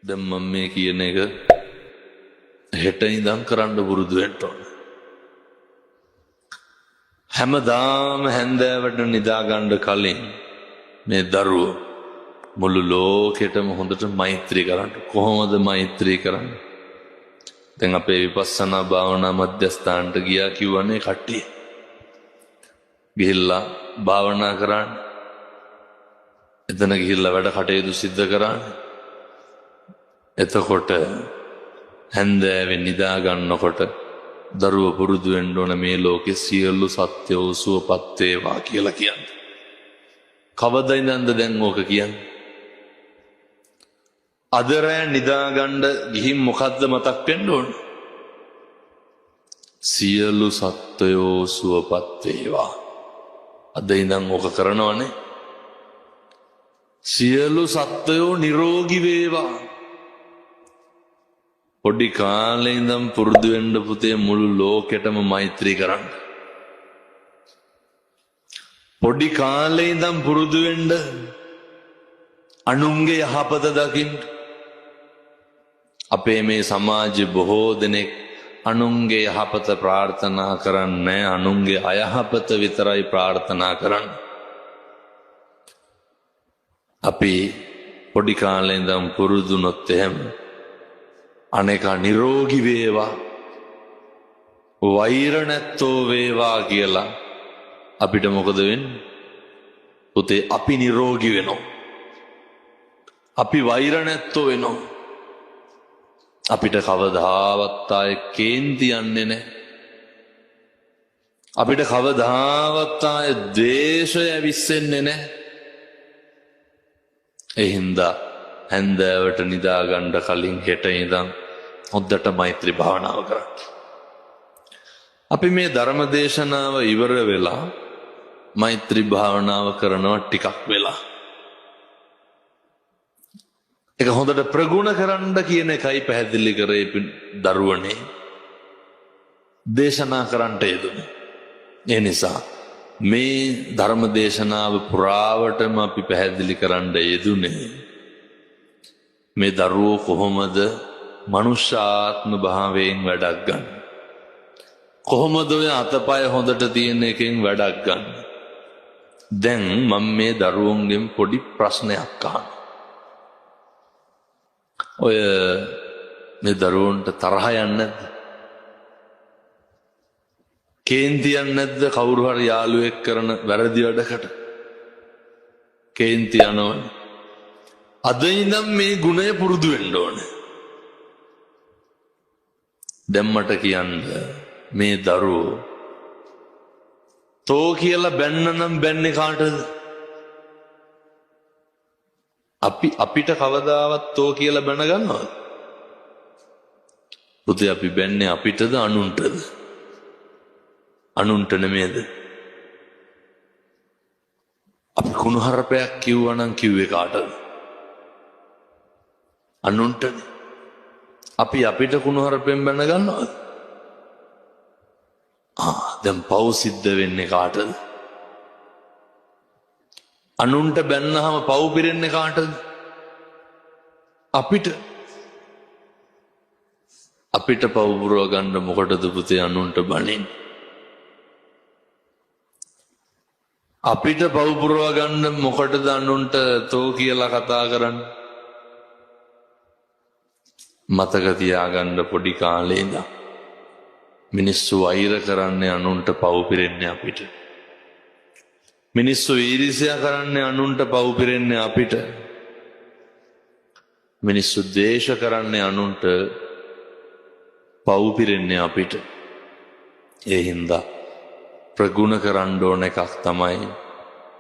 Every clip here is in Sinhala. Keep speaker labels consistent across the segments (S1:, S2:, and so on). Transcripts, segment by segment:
S1: දැන් මම මේ කියන එක හෙට ඉඳන් කරන්න පුරුදු වෙන්න ඕන. හැමදාම හැන්දෑවට නිදා ගන්න කලින් මේ දරුවෝ මුළු ලෝකෙටම හොඳට මෛත්‍රී කරන්න. කොහොමද මෛත්‍රී කරන්නේ? දැන් අපේ විපස්සනා භාවනා මධ්‍යස්ථානට ගියා කිව්වනේ කට්ටිය. ගිහිල්ලා භාවනා කරන්න. එතන ගිහිල්ලා වැඩ කටයුතු සිද්ධ කරන්න. එතකොට හැන්දෑවෙන් නිදා ගන්නකොට දරුවෝ පුරුදු වෙන්න ඕන මේ ලෝකේ සියලු සත්‍යෝ සුවපත් වේවා කියලා කියන්නේ. කවදා ඉඳන්ද දැන් ඕක කියන්නේ? අද රෑ නිදා ගන්න ගිහින් මොකද්ද මතක් වෙන්න ඕන? සියලු සත්වයෝ සුවපත් වේවා. අද ඉඳන් ඕක කරනවනේ. සියලු සත්වයෝ නිරෝගී වේවා. පොඩි කාලේ ඉඳන් පුරුදු වෙන්න පුතේ මුළු ලෝකෙටම මෛත්‍රී කරන්න. පොඩි කාලේ ඉඳන් පුරුදු වෙන්න අනුන්ගේ යහපත දකින්න. අපේ මේ සමාජයේ බොහෝ දෙනෙක් අනුන්ගේ යහපත ප්‍රාර්ථනා කරන්නේ අනුන්ගේ අයහපත විතරයි ප්‍රාර්ථනා කරන්නේ. අපි පොඩි කාලේ ඉඳන් පුරුදුනොත් එහෙම අනේකා නිරෝගී වේවා වෛර නැත්තෝ වේවා කියලා අපිට මොකද වෙන්නේ? පුතේ අපි නිරෝගී වෙනවා. අපි වෛර නැත්තෝ වෙනවා. අපිට කවදාවත් ආයේ කේන්ති යන්නේ නැහැ. අපිට කවදාවත් ආයේ ද්වේෂය ඇවිස්සෙන්නේ නැහැ. ඒ හින්දා හැන්දෑවට නිදා ගන්න කලින් හෙට ඉඳන් හොද්දට මෛත්‍රී භාවනාව කරන්න. අපි මේ ධර්ම දේශනාව ඉවර වෙලා මෛත්‍රී භාවනාව කරනවා ටිකක් වෙලා. ඒක හොඳට ප්‍රගුණ කරන්න කියන එකයි පැහැදිලි කරේ දරුවනේ දේශනා කරන්නට යෙදුනේ. ඒ නිසා මේ ධර්ම දේශනාව පුරාවටම අපි පැහැදිලි කරන්න යෙදුනේ මේ දරුවෝ කොහොමද මනුෂ්‍යාත්ම භාවයෙන් වැඩක් ගන්න. කොහොමද ඔය අතපය හොඳට තියෙන එකෙන් වැඩක් ගන්න. දැන් මම මේ දරුවන්ගෙන් පොඩි ප්‍රශ්නයක් අහනවා. ඔය මේ දරුවන්ට තරහ යන්නේ නැද්ද? කේන්ති යන්නේ නැද්ද? කවුරු හරි යාළුවෙක් කරන වැරදි වැඩකට කේන්ති යනවනේ. අද ඉඳන් මේ ගුණය පුරුදු වෙන්න ඕනේ. දැන් මට කියන්න මේ දරුවෝ තෝ කියලා බැන්න නම් බැන්නේ කාටද? අපිට කවදාවත් තෝ කියලා බැන ගන්නවද? පුතේ අපි බැන්නේ අපිටද අනුන්ටද? අනුන්ට නෙමෙයිද? අපි කුණුහරුපයක් කිව්වා නම් කිව්වේ කාටද? අනුන්ටනේ. අපි අපිට කුණුහරුපෙන් බැන ගන්නවද? දැන් පව් සිද්ධ වෙන්නේ කාටද? අනුන්ට බැන්නහම පව් පිරෙන්නේ කාටද? අපිට. අපිට පව් පුරව ගන්න මොකටද පුතේ අනුන්ට බනින්නේ? අපිට පව් පුරව ගන්න මොකටද අනුන්ට තෝ කියලා කතා කරන්නේ? මතක තියාගන්න පොඩි කාලේ ඉඳන් මිනිස්සු වෛර කරන්නේ අනුන්ට පව් පිරෙන්නේ අපිට. මිනිස්සු ඊර්ෂ්‍යා කරන්නේ අනුන්ට පව් පිරෙන්නේ අපිට. මිනිස්සු ද්වේෂ කරන්නේ අනුන්ට පව් පිරෙන්නේ අපිට. ඒ හින්දා ප්‍රගුණ කරන්න ඕන එකක් තමයි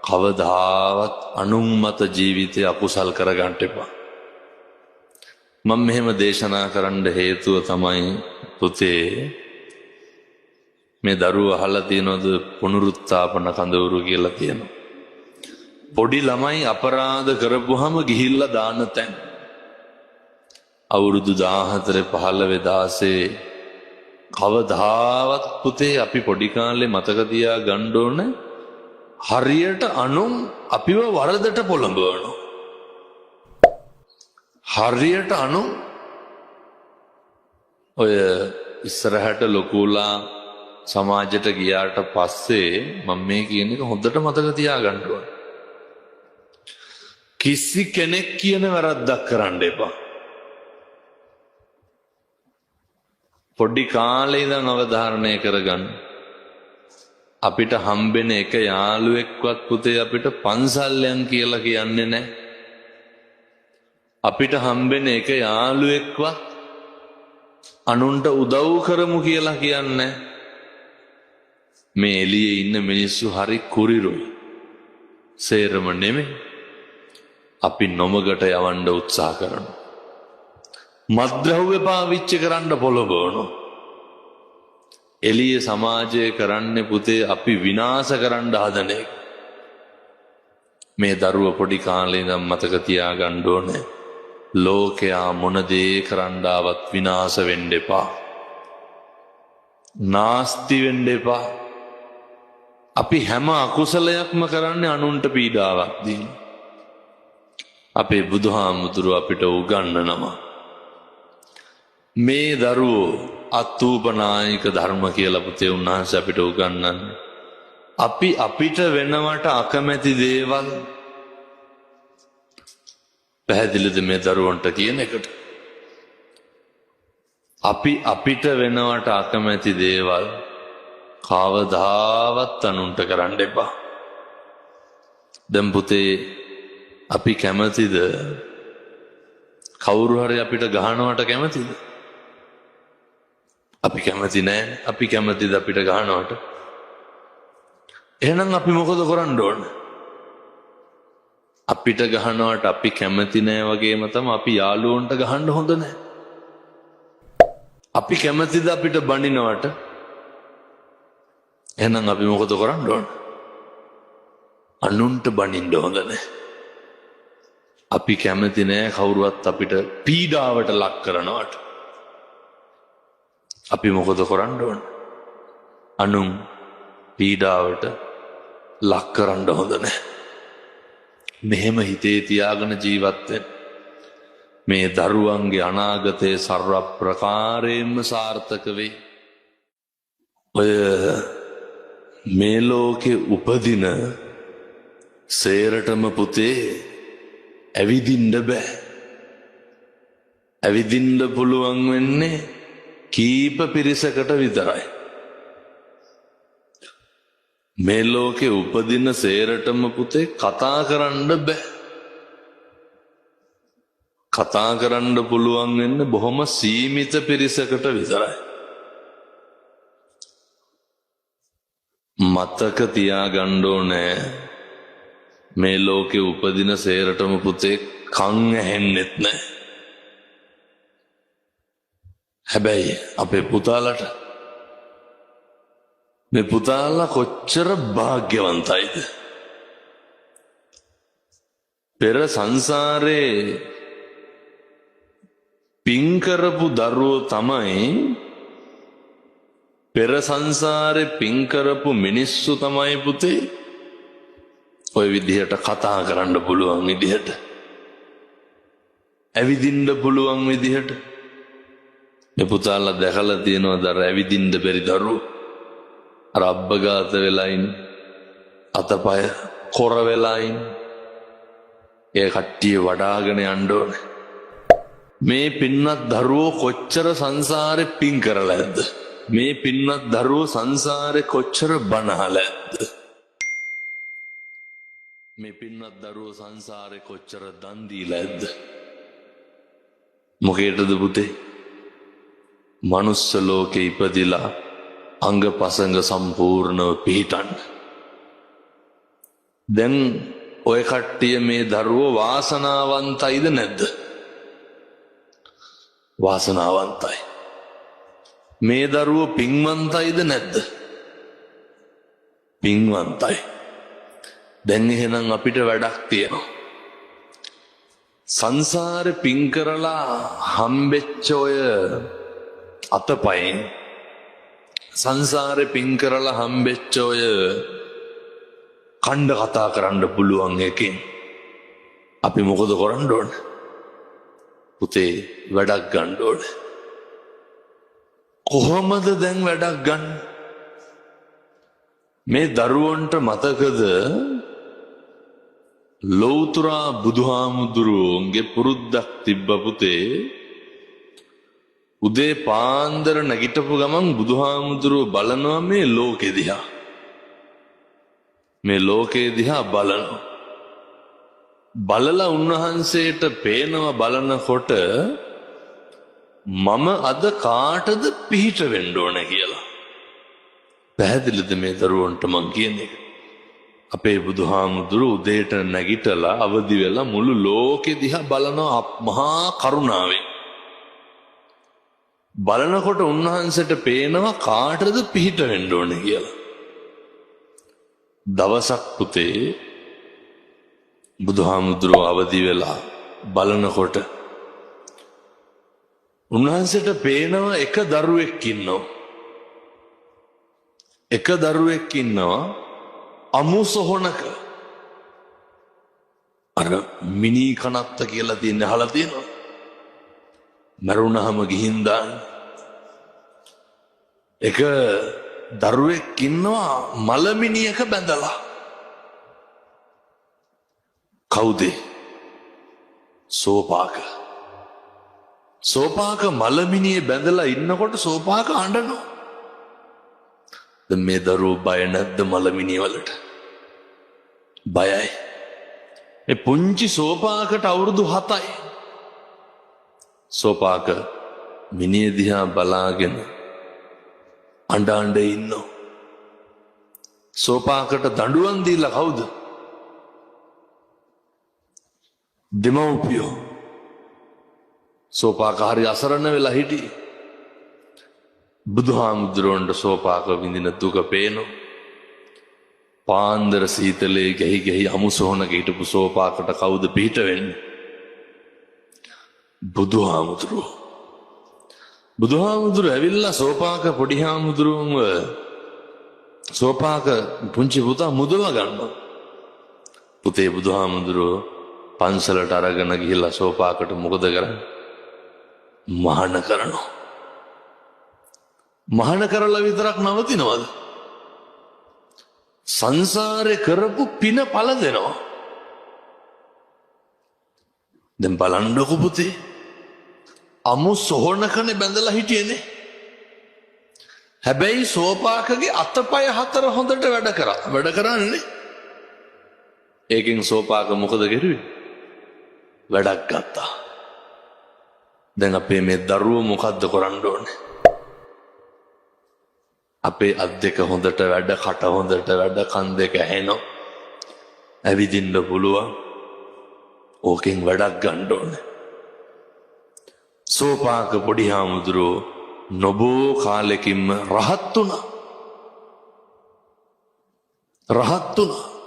S1: කවදාවත් අනුන් මත ජීවිතය අකුසල් කරගන්න එපා. මම මෙහෙම දේශනා කරන්න හේතුව තමයි පුතේ මේ දරුවෝ අහලා තියෙනවද පුනරුත්ථාපන කඳවුරු කියලා තියෙනවා. පොඩි ළමයි අපරාධ කරපුවාම ගිහිල්ලා දාන තැන්. අවුරුදු 14 15 16 කවදාවත් පුතේ අපි පොඩි කාලේ මතක තියා ගන්න ඕන හරියට අනුන් අපිව වරදට පොළඹවනවා. හරියට අනු ඔය ඉස්සරහට ලොකුලා සමාජයට ගියාට පස්සේ මම මේ කියන එක හොඳට මතක තියාගන්න ඕන. කිසි කෙනෙක් කියන වැරද්දක් කරන්න එපා. පොඩි කාලේ ඉඳන් අවධාරණය කරගන්න. අපිට හම්බෙන එක යාළුවෙක්වත් පුතේ අපිට පන්සල් යන් කියලා කියන්නේ නැහැ. අපිට හම්බෙන එක යාළුවෙක්වත් අනුන්ට උදව් කරමු කියලා කියන්නේ. මේ එළියේ ඉන්න මිනිස්සු හරි කුරිරුයි. සේරම නෙමෙයි. අපි නොමගට යවන්න උත්සාහ කරනවා. මත්ද්‍රව්‍ය පාවිච්චි කරන්න පොළඹවනවා. එළියේ සමාජයේ කරන්නේ පුතේ අපි විනාශ කරන්න හදන එක. මේ දරුව පොඩි කාලේ ඉඳන් මතක තියාගන්න ඕනේ. ලෝකයා මොන දේ කරන්න ආවත් විනාශ වෙන්න එපා. නාස්ති වෙන්න එපා. අපි හැම අකුසලයක්ම කරන්නේ අනුන්ට පීඩාවක් දීම. අපේ බුදුහාමුදුරුව අපිට උගන්වනවා. මේ දරුවෝ අත්ූපනායක ධර්ම කියලා පුතේ උන්වහන්සේ අපිට උගන්වන්නේ. අපි අපිට වෙනවට අකමැති දේවල් පැහැදිලිද මේ දරුවන්ට කියන එකට? අපි අපිට වෙනවට අකමැති දේවල් කවදාවත් අනුන්ට කරන්න එපා. දැන් පුතේ අපි කැමතිද කවුරු හරි අපිට ගහනවට කැමතිද? අපි කැමති නෑ. අපි කැමතිද අපිට ගහනවට? එහෙනම් අපි මොකද කරන්න ඕන? අපිට ගහනවට අපි කැමති නෑ වගේම තමයි අපි යාළුවන්ට ගහන්න හොඳ නෑ. අපි කැමතිද අපිට බනිනවට? එහෙනම් අපි මොකද කරන්න ඕන? අනුන්ට බනින්න හොඳ නෑ. අපි කැමති නෑ කවුරුවත් අපිට පීඩාවට ලක් කරනවට. අපි මොකද කරන්න ඕන? අනුන් පීඩාවට ලක් කරන්න හොඳ නෑ. මෙහෙම හිතේ තියාගෙන ජීවත් වෙන්න. මේ දරුවන්ගේ අනාගතය සර්ව ප්‍රකාරයෙන්ම සාර්ථක වෙයි. ඔය මේ ලෝකේ උපදින සේරටම පුතේ ඇවිදින්න බෑ. ඇවිදින්න පුළුවන් වෙන්නේ කීප පිරිසකට විතරයි. මේ ලෝකේ උපදින සේරටම පුතේ කතා කරන්න බෑ. කතා කරන්න පුළුවන් වෙන්නේ බොහොම සීමිත පිරිසකට විතරයි. මතක තියාගන්න ඕනේ මේ ලෝකේ උපදින සේරටම පුතේ කන් ඇහෙන්නෙත් නැහැ. හැබැයි අපේ පුතාලට මේ පුතාලා කොච්චර වාග්යවන්තයිද? පෙර සංසාරේ පින් කරපු දරුවෝ තමයි පෙර සංසාරේ පින් කරපු මිනිස්සු තමයි පුතේ ඔය විදිහට කතා කරන්න පුළුවන් විදිහට ඇවිදින්න පුළුවන් විදිහට. මේ පුතාලා දැකලා තියෙනවද අර ඇවිදින්න බැරි දරුවෝ? අර අබ්බගාත වෙලායින් අතපය කොර වෙලායින් ඒ කට්ටිය වඩාගෙන යන්න ඕනේ. මේ පින්වත් දරුවෝ කොච්චර සංසාරේ පින් කරලා ඇද්ද? මේ පින්වත් දරුවෝ සංසාරේ කොච්චර බණ අහලා ඇද්ද? මේ පින්වත් දරුවෝ සංසාරේ කොච්චර දන් දීලා ඇද්ද? මොකේද පුතේ? මනුස්ස ලෝකේ ඉපදිලා අංගපසංග සම්පූර්ණව පිහිටන්න. දැන් ඔය කට්ටිය මේ දරුවෝ වාසනාවන්තයිද නැද්ද? වාසනාවන්තයි. මේ දරුවෝ පින්වන්තයිද නැද්ද? පින්වන්තයි. දැන් එහෙනම් අපිට වැඩක් තියෙනවා. සංසාරේ පින් කරලා හම්බෙච්ච ඔය අතපයින් සංසාරේ පින් කරලා හම්බෙච්ච ඔය කණ්ඩ කතා කරන්න පුළුවන් එකෙන් අපි මොකද කරන්න ඕන? පුතේ වැඩක් ගන්න ඕනේ. කොහොමද දැන් වැඩක් ගන්න? මේ දරුවන්ට මතකද ලෞතුරා බුදුහාමුදුරුවන්ගේ පුරුද්දක් තිබ්බ පුතේ, උදේ පාන්දර නැගිටපු ගමන් බුදුහාමුදුරුව බලනවා මේ ලෝකෙ දිහා. මේ ලෝකේ දිහා බලනවා. බලලා උන්වහන්සේට පේනවා බලනකොට මම අද කාටද පිහිට වෙන්න ඕන කියලා. පැහැදිලිද මේ දරුවන්ට මං කියන්නේ? අපේ බුදුහාමුදුරුව උදේට නැගිටලා අවදි වෙලා මුළු ලෝකෙ දිහා බලනවා මහා කරුණාවෙන්. බලනකොට උන්වහන්සේට පේනවා කාටද පිහිට වෙන්න ඕන කියලා. දවසක් පුතේ බුදුහාමුදුරුව අවදි වෙලා බලනකොට උන්වහන්සේට පේනවා එක දරුවෙක් ඉන්නවා. එක දරුවෙක් ඉන්නවා අමු සොහනක. අර මිනි කනත්ත කියලා තියෙන අහලා තියෙනවා. මරුණාම ගිහින් දාන්න. එක දරුවෙක් ඉන්නවා මලමිනියක බැඳලා. කවුද? සෝපාක. සෝපාක මලමිනිය බැඳලා ඉන්නකොට සෝපාක අඬනවා. දැන් මේ දරුවෝ බය නැද්ද මලමිනිය වලට? බයයි. මේ පුංචි සෝපාකට අවුරුදු 7යි. සෝපාක මිනිය දිහා බලාගෙන අඬ අඬ ඉන්නවා. සෝපාකට දඬුවම් දීලා කවුද? දෙමව්පියෝ. සෝපාක හරි අසරණ වෙලා හිටියේ. බුදුහාමුදුරුවන්ට සෝපාක විඳින දුක පේනවා. පාන්දර සීතලේ ගැහි ගැහි අමු සොහනක හිටපු සෝපාකට කවුද පිහිට වෙන්නේ? බුදුහාමුදුරුවෝ. බුදුහාමුදුරුවෝ ඇවිල්ලා සෝපාක පොඩි හාමුදුරුවන්ව සෝපාක පුංචි පුතා මුදව ගන්නවා. පුතේ බුදුහාමුදුරුවෝ පන්සලට අරගෙන ගිහිල්ලා සෝපාකට මොකද කරන්නේ? මහාන කරනවා. මහාන කරලා විතරක් නවතිනවද? සංසාරේ කරපු පින පළ දෙනවා. දැන් බලන්නකො පුතේ, අමු සොහනකනේ බැඳලා හිටියේනේ. හැබැයි සෝපාකගේ අතපය හතර හොඳට වැඩ කරන්නේ. ඒකෙන් සෝපාක මොකද කරුවේ? වැඩක් ගත්තා. දැන් අපේ මේ දරුවෝ මොකද්ද කරන්න ඕනේ? අපේ අත් දෙක හොඳට වැඩ, කට හොඳට වැඩ, කන් දෙක ඇහෙනවා, ඇවිදින්න පුළුවන්. ඕකෙන් වැඩක් ගන්න ඕනේ. සෝපාක පොඩි හාමුදුරුවෝ නොබෝ කාලෙකින්ම රහත් වුණා. රහත් වුණා.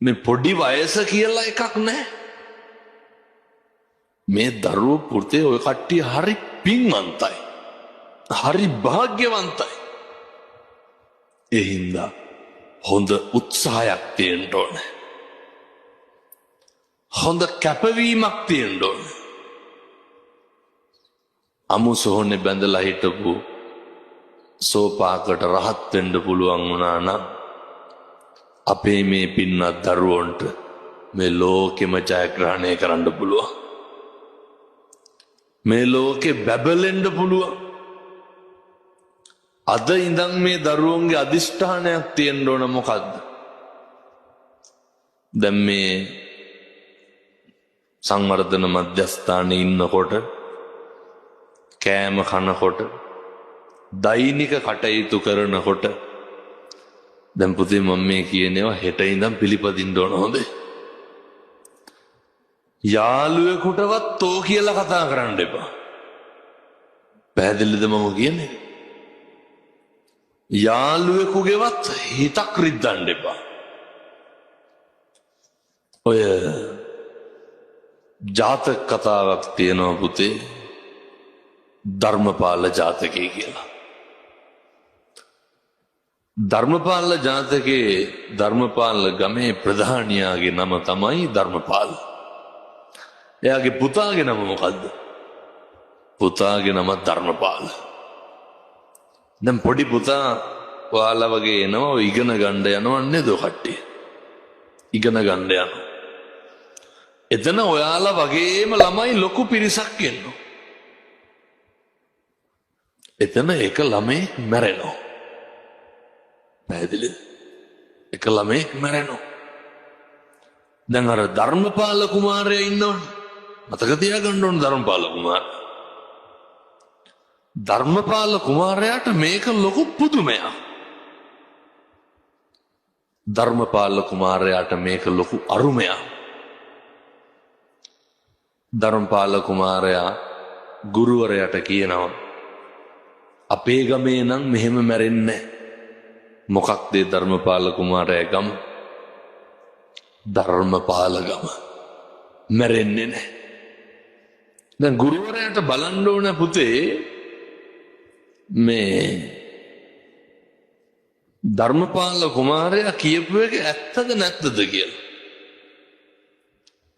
S1: මේ පොඩි වයස කියලා එකක් නැහැ. මේ දරුවෝ පුතේ ඔය කට්ටිය හරි පින්වන්තයි. හරි භාග්‍යවන්තයි. ඒ හින්දා හොඳ උත්සාහයක් තියෙන්න ඕනේ. හොඳ කැපවීමක් තියෙන්න ඕනේ. අමු සොහොනේ බැඳලා හිටපු සෝපාකට රහත් වෙන්න පුළුවන් වුණා නම් අපේ මේ පින්නත් දරුවන්ට මේ ලෝකෙම ජයග්‍රහණය කරන්න පුළුවන්. මේ ලෝකෙ බැබලෙන්න පුළුවන්. අද ඉඳන් මේ දරුවන්ගේ අදිෂ්ඨානයක් තියෙන්න ඕන මොකද්ද? දැන් මේ සංවර්ධන මධ්‍යස්ථානයේ ඉන්නකොට, කෑම කනකොට, දෛනික කටයුතු කරනකොට දැන් පුතේ මම මේ කියනවා හෙට ඉඳන් පිළිපදින්න ඕන හොඳේ. යාළුවෙකුටවත් තෝ කියලා කතා කරන්න එපා. පැහැදිලිද මම කියන්නේ? යාළුවෙකුගේවත් හිතක් රිද්දන්න එපා. ඔය ජාතක කතාවක් තියෙනවා පුතේ, ධර්මපාල ජාතකය කියලා. ධර්මපාල ජාතකයේ ධර්මපාල ගමේ ප්‍රධානියාගේ නම තමයි ධර්මපාල. එයාගේ පුතාගේ නම මොකද්ද? පුතාගේ නම ධර්මපාල. දැන් පොඩි පුතා ඔයාලා වගේ එනවා ඔය ඉගෙන ගන්න යනවා නේද කට්ටිය? ඉගෙන ගන්න යනවා. එතන ඔයාලා වගේම ළමයි ලොකු පිරිසක් ඉන්නවා. එතන එක ළමෙක් මැරෙනවා. පැහැදිලිද? එක ළමෙක් මැරෙනවා. දැන් අර ධර්මපාල කුමාරයා ඉන්නවනේ. මතක තියාගන්න ඕන ධර්මපාල කුමාරයා. ධර්මපාල කුමාරයාට මේක ලොකු පුදුමයක්. ධර්මපාල කුමාරයාට මේක ලොකු අරුමයක්. ධර්මපාල කුමාරයා ගුරුවරයාට කියනවා අපේ ගමේ නම් මෙහෙම මැරෙන්නේ නැහැ. මොකක්ද ධර්මපාල කුමාරයා ගම? ධර්මපාල ගම. මැරෙන්නේ නැහැ. දැන් ගුරුවරයාට බලන්න ඕන පුතේ මේ ධර්මපාල කුමාරයා කියපු එක ඇත්තද නැත්තද කියලා.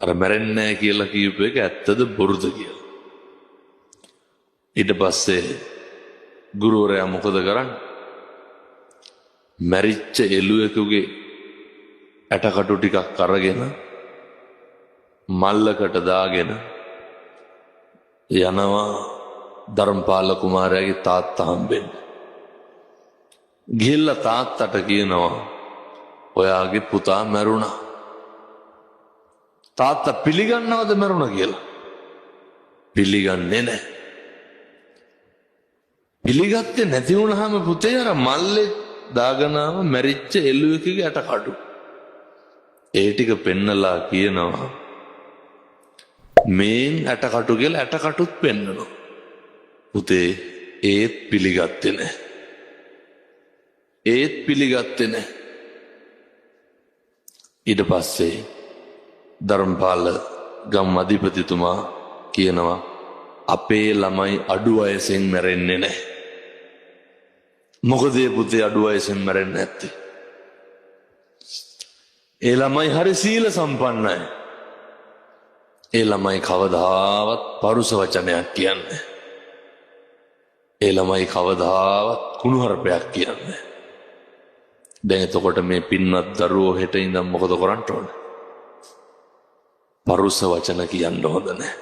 S1: අර මැරෙන්නේ නැහැ කියලා කියපු එක ඇත්තද බොරුද කියලා. ඊට පස්සේ ගුරුවරයා මොකද කරන්නේ? මැරිච්ච එළුවෙකුගේ ඇටකටු ටිකක් අරගෙන මල්ලකට දාගෙන යනවා ධර්මපාල කුමාරයාගේ තාත්තා හම්බෙන්න. ගිහිල්ලා තාත්තට කියනවා ඔයාගේ පුතා මැරුණා. තාත්තා පිළිගන්නවද මැරුණා කියලා? පිළිගන්නේ නැහැ. පිළිගත්තේ නැති වුණාම පුතේ අර මල්ලේ දාගනාම මැරිච්ච එළුවෙකුගේ ඇටකටු ඒ ටික පෙන්නලා කියනවා මේන් ඇටකටු කියලා ඇටකටුත් පෙන්නනවා. පුතේ ඒත් පිළිගත්තේ නැහැ. ඒත් පිළිගත්තේ නැහැ. ඊට පස්සේ ධර්මපාල ගම් අධිපතිතුමා කියනවා අපේ ළමයි අඩු වයසෙන් මැරෙන්නේ නැහැ. මොකද පුතේ අඩු වයසෙන් මැරෙන්නේ නැත්තේ? ඒ ළමයි හරි සීල සම්පන්නයි. ඒ ළමයි කවදාවත් පරුස වචනයක් කියන්නේ. ඒ ළමයි කවදාවත් කුණුහරුපයක් කියන්නේ. දැන් එතකොට මේ පින්වත් දරුවෝ හෙට ඉඳන් මොකද කරන්න ඕනේ? පරුස වචන කියන්න හොඳ නැහැ.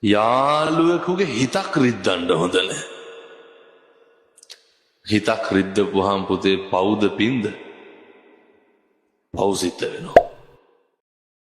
S1: යාළුවෙකුගේ හිතක් රිද්දන්න හොඳ නැහැ. හිතක් රිද්දපුවාම පුතේ පවුද පින්ද? පව් සිද්ධ වෙනවා.